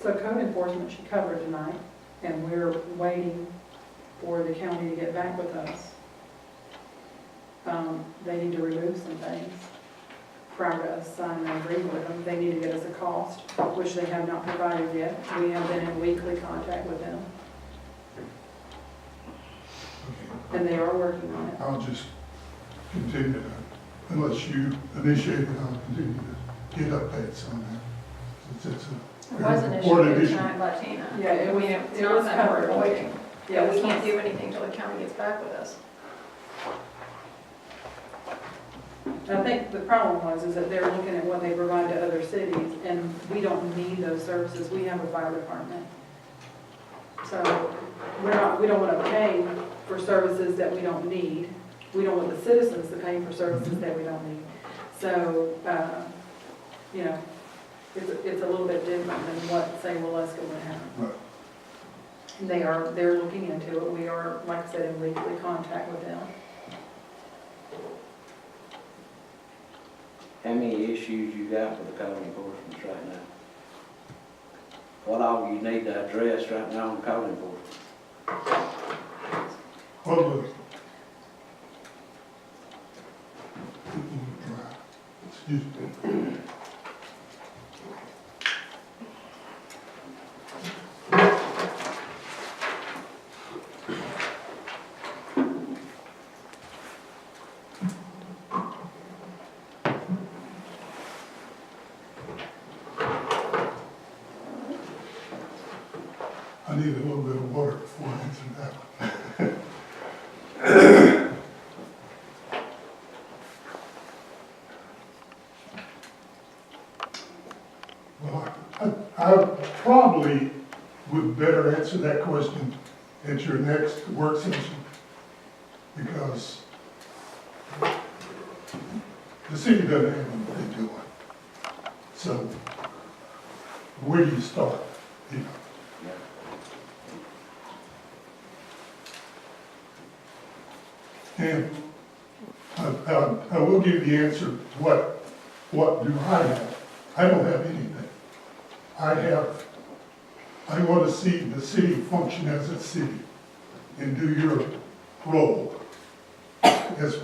So code enforcement should cover tonight, and we're waiting for the county to get back with us. They need to remove some things prior to us signing an agreement with them. They need to get us a cost, which they have not provided yet. We have been in weekly contact with them, Okay, and they are working on it. I'll just continue to, unless you initiate it, I'll continue to get updates on that. Since it's a It was very important initiated issue. tonight by Tina. Yeah, it was- It's it not was that we're covered. waiting. Yeah, We it's can't not- do anything till the county gets back with us. I think the problem is that they're looking at what they provide to other cities, and we don't need those services. We have a fire department. So we don't want to pay for services that we don't need. We don't want the citizens to pay for services that we don't need. So, you know, it's a little bit different than what, say, Waleska would have. Right. They're looking into it. We are, like I said, in weekly contact with them. How many issues you got with the code enforcement right now? What all you need to address right now in code enforcement? Well, look. Excuse me. I need a little bit of water before I answer that one. Well, I probably would better answer that question at your next work session, because the city doesn't have what they're doing. So where do you start? You know? And I will give the answer, what do I have? I don't have anything. I want to see the city function as a city and do your role as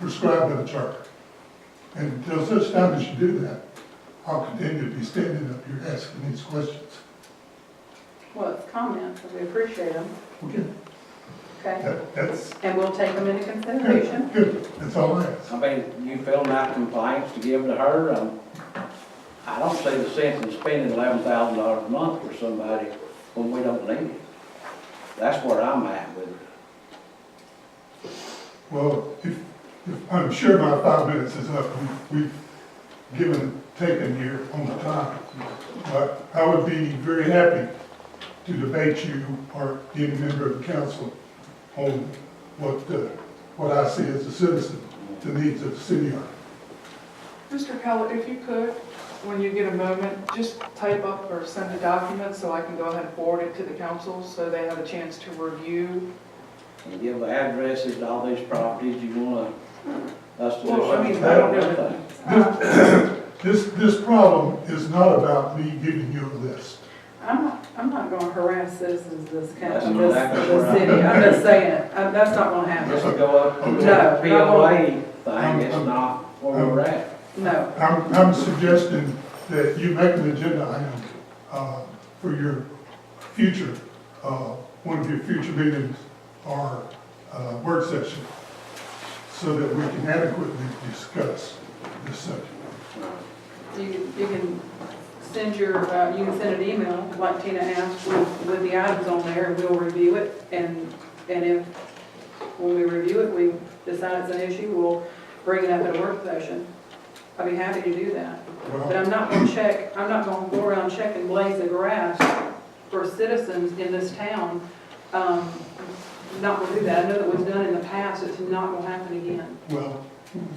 prescribed in the charter. And until such time as you do that, I'll continue to be standing up here asking these questions. Well, it's comments, and we appreciate them, Okay? okay? That's And we'll take them into consideration. good. That's all I ask. I mean, you filling out complaints to give to her, I don't see the sense in spending $11,000 a month for somebody when we don't need it. That's where I'm at with it. Well, if I'm sure my 5 minutes is up. We've taken here on the time. But I would be very happy to debate you or any member of the council on what I see as a citizen, the needs of the city are. Mr. Keller, if you could, when you get a moment, just type up or send a document so I can go ahead and forward it to the council so they have a chance to review. And give the addresses to all these properties you want us to do Well, I something mean, I don't about. know. This problem is not about me giving you a list. I'm not gonna harass citizens of this That's county, exactly this right. city. I'm just saying, that's not gonna This happen. will go up to the No, POA thing, it's not where we're at. No. I'm suggesting that you make an agenda item for your future, one of your future meetings or work session, so that we can adequately discuss this subject. You can send you can send an email, like Tina asked, with the items on there, and we'll review it. And if, when we review it, we decide it's an issue, we'll bring it up at a work session. I'd be happy to do that. But Well, I'm not gonna go around checking blades of grass for citizens in this town. Not gonna do that. I know that was done in the past, it's not gonna happen again. well,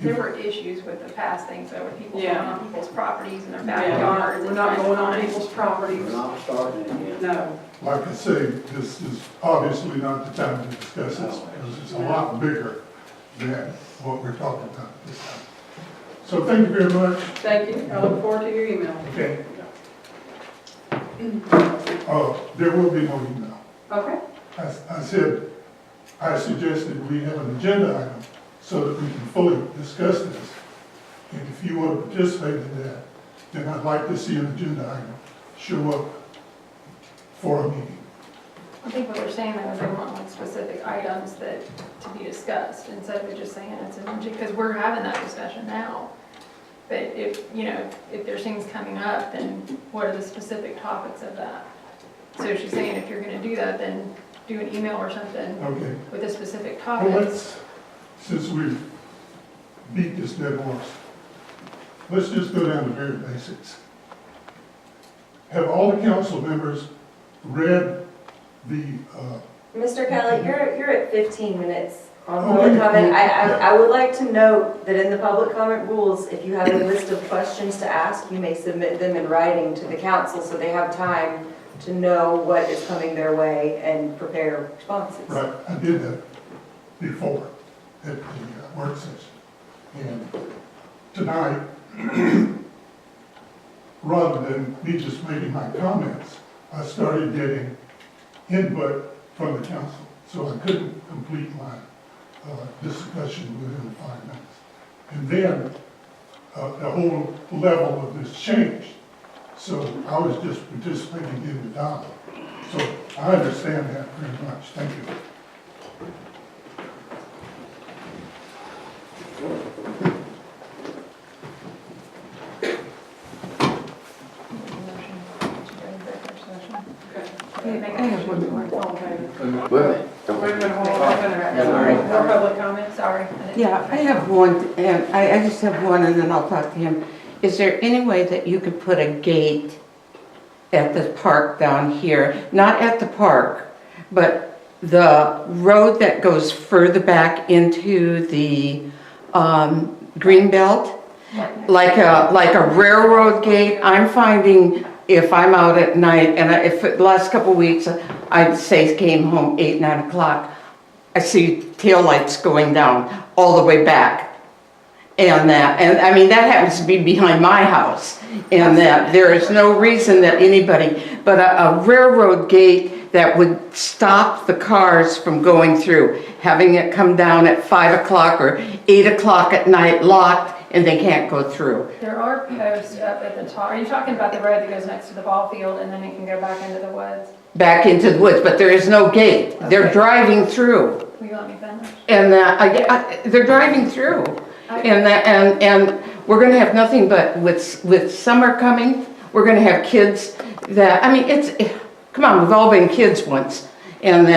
There were issues with the past things, though, with people going Yeah. on people's properties and their Yeah, backyards. we're and not trying to going on find- people's properties. We're not starting it yet. No. Like I say, this is obviously not the time to discuss this, because it's a lot bigger than what we're talking about this time. So thank you very much. Thank you. I look forward to your email. Okay. There will be no email. Okay. I said, I suggested we have an agenda item so that we can fully discuss this. And if you want to participate in that, then I'd like to see an agenda item show up for a meeting. I think what they're saying though is they want like specific items that, to be discussed, instead of just saying it's an, because we're having that discussion now. But if, you know, if there's things coming up, then what are the specific topics of that? So she's saying if you're gonna do that, then do an email or something Okay. with a specific Well, topic. let's, since we've beat this dead horse, let's just go down to very basics. Have all the council members read the, Mr. Kelly, you're at 15 minutes on Okay. public comment. I would like to note that in the public comment rules, if you have a list of questions to ask, you may submit them in writing to the council so they have time to know what is coming their way and prepare responses. right, I did that before at the work session. And tonight, rather than me just making my comments, I started getting input from the council. So I couldn't complete my discussion within 5 minutes. And then the whole level of this changed. So I was just participating in the dialogue. So I understand that pretty much. Thank you. Okay, make a I have one motion. more. All in favor? Wait a minute. Wait a minute, hold on. Sorry. More public comment? Sorry. I didn't- Yeah, I have one, and I just have one, and then I'll talk to him. Is there any way that you could put a gate at the park down here? Not at the park, but the road that goes further back into the green belt? Like a railroad gate? I'm finding if I'm out at night, and if the last couple of weeks, I'd say came home 8, 9 o'clock, I see taillights going down all the way back. And I mean, that happens to be behind my house. And that there is no reason that anybody, but a railroad gate that would stop the cars from going through, having it come down at 5 o'clock or 8 o'clock at night locked, and they can't go through. There are posts up at the top. Are you talking about the road that goes next to the ball field and then it can go back into the woods? Back into the woods, but there is no gate. They're Okay. driving through. Will you let me finish? And they're driving through. And we're gonna have nothing but, with summer coming, we're gonna have kids that, I mean, come on, we've all been kids once. And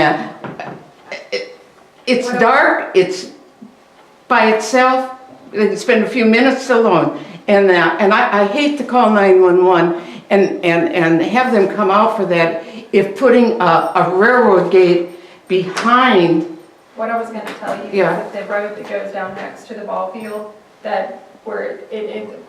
it's dark, it's by itself, they can spend a few minutes alone. And I hate to call 911 and have them come out for that if putting a railroad gate behind. What I was gonna tell you Yeah. is that the road that goes down next to the ball field, that where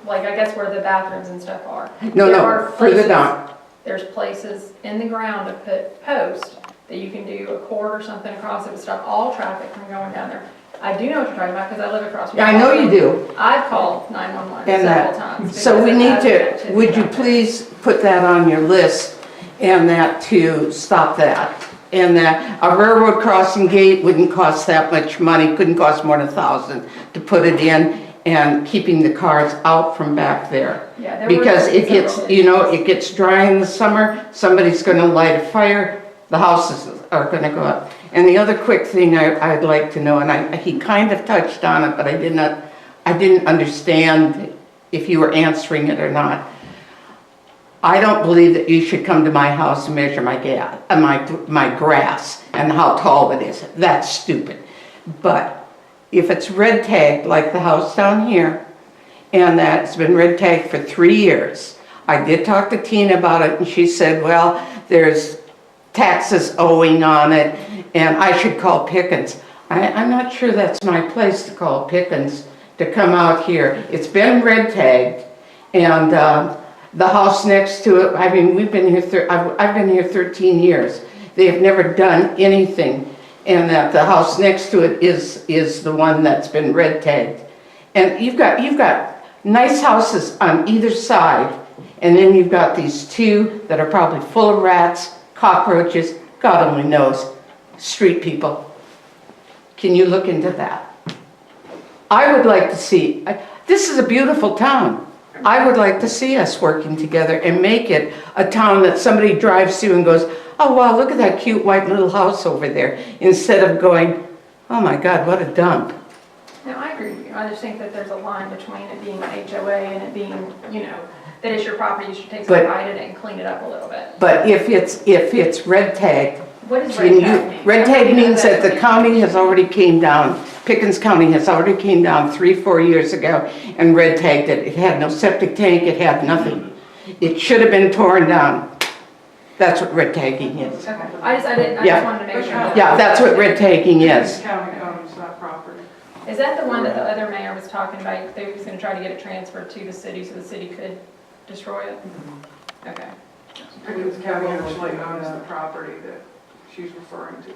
like I guess where the bathrooms and stuff are. No, There no, are further places- down. There's places in the ground to put posts that you can do a cord or something across it would stop all traffic from going down there. I do know what you're talking about because I live across. from I know you do. I've called 911 And several times. So because we of need that to, activity would you down there. please put that on your list and that to stop that? And that a railroad crossing gate wouldn't cost that much money, couldn't cost more than $1,000 to put it in and keeping the cars out from back there. Yeah, there were Because it gets, several you know, issues. it gets dry in the summer, somebody's gonna light a fire, the houses are gonna go up. And the other quick thing I'd like to know, and he kind of touched on it, but I didn't understand if you were answering it or not. I don't believe that you should come to my house and measure my grass and how tall it is. That's stupid. But if it's red tagged, like the house down here, and that's been red tagged for 3 years, I did talk to Tina about it, and she said, well, there's taxes owing on it, and I should call Pickens. I'm not sure that's my place to call Pickens to come out here. It's been red tagged, and the house next to it, I mean, we've been here, I've been here 13 years. They have never done anything, and that the house next to it is the one that's been red tagged. And you've got nice houses on either side, and then you've got these two that are probably full of rats, cockroaches, God only knows, street people. Can you look into that? I would like to see, this is a beautiful town. I would like to see us working together and make it a town that somebody drives through and goes, oh wow, look at that cute white little house over there, instead of going, oh my God, what a dump. No, I agree with you. I just think that there's a line between it being an HOA and it being, you know, that it's your property, you should take some pride in it and clean it up a little bit. But if it's red tagged, What does red tag mean? red tag means that the county has already came down, Pickens County has already came down 3-4 years ago and red tagged it. It had no septic tank, it had nothing. It should have been torn down. That's what red tagging is. Okay, I just wanted to make sure. that- Yeah, that's what red tagging is. County owns that property. Is that the one that the other mayor was talking about? They was gonna try to get it transferred to the city so the city could destroy it? Okay. Pickens County actually owns the property that she's referring to.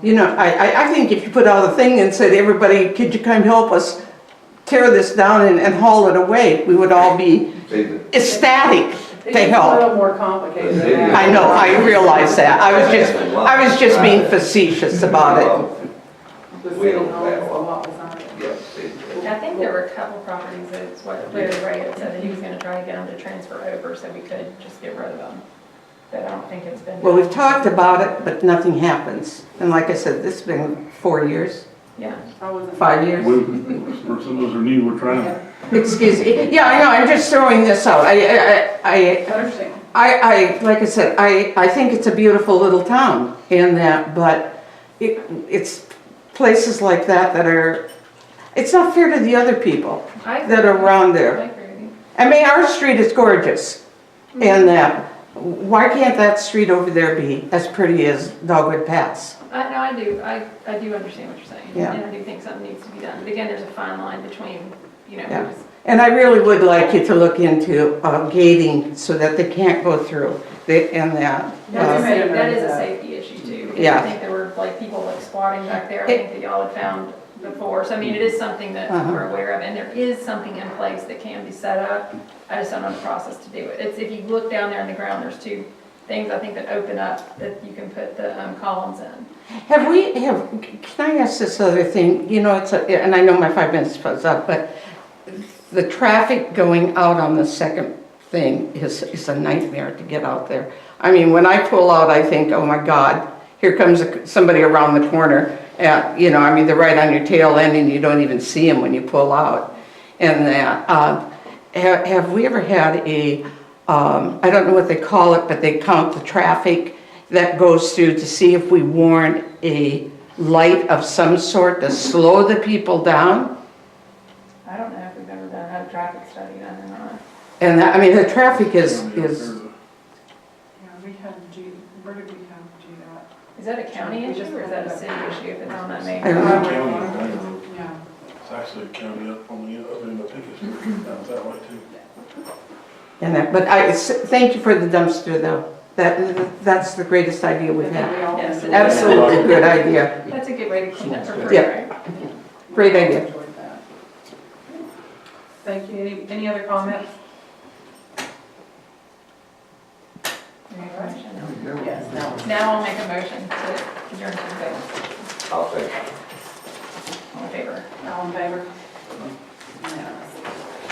You know, I think if you put out a thing and said, everybody, could you come help us tear this down and haul it away, we would all be ecstatic to help. It's a little more complicated than that. I know, I realize that. I was just being facetious about it. The city owns the lot behind it. I think there were a couple properties that's what Larry Ray had said that he was gonna try to get them to transfer over so we could just get rid of them. But I don't think it's been. Well, we've talked about it, but nothing happens. And like I said, this has been 4 years, Yeah. 5 years. For some of us are new, we're trying to. Excuse me. Yeah, I know, I'm just throwing this out. I Understand. like I said, I think it's a beautiful little town in that, but it's places like that that are, it's not fair to the other people that are around I there. agree with you. I mean, our street is gorgeous in that. Why can't that street over there be as pretty as Dogwood Pass? No, I do. I do understand what you're saying. Yeah. And I do think something needs to be done. But again, there's a fine line between, you know, Yeah. And I really would like you to look into gating so that they can't go through that. that is a safety issue too. Because Yeah. I think there were like people like squatting back there, I think that y'all had found before. So I mean, it is something that we're aware of, and there is something in place that can be set up. I just don't know the process to do it. It's, if you look down there in the ground, there's two things I think that open up that you can put the columns in. Can I ask this other thing? You know, and I know my 5 minutes is up, but the traffic going out on the second thing is a nightmare to get out there. I mean, when I pull out, I think, oh my God, here comes somebody around the corner. You know, I mean, they're right on your tail end and you don't even see them when you pull out. And that, have we ever had I don't know what they call it, but they count the traffic that goes through to see if we warrant a light of some sort to slow the people down? I don't know if we've ever had a traffic study done or not. And that, I mean, the traffic is, Yeah, we had where did we have GDOT? Is that a county issue or is that a city issue if it's on that main? I don't know. Yeah. It's actually a county up in the Pickens, down that way too. and that, but thank you for the dumpster though. That's the greatest idea we've had. Yes, it is. Absolutely good idea. That's a good way to clean up for free, Yeah. right? Great idea. Enjoyed that. Thank you. Any other comments? Yes, no. Now I'll make a motion to adjourn to the vote. I'll say. All in favor? All in favor?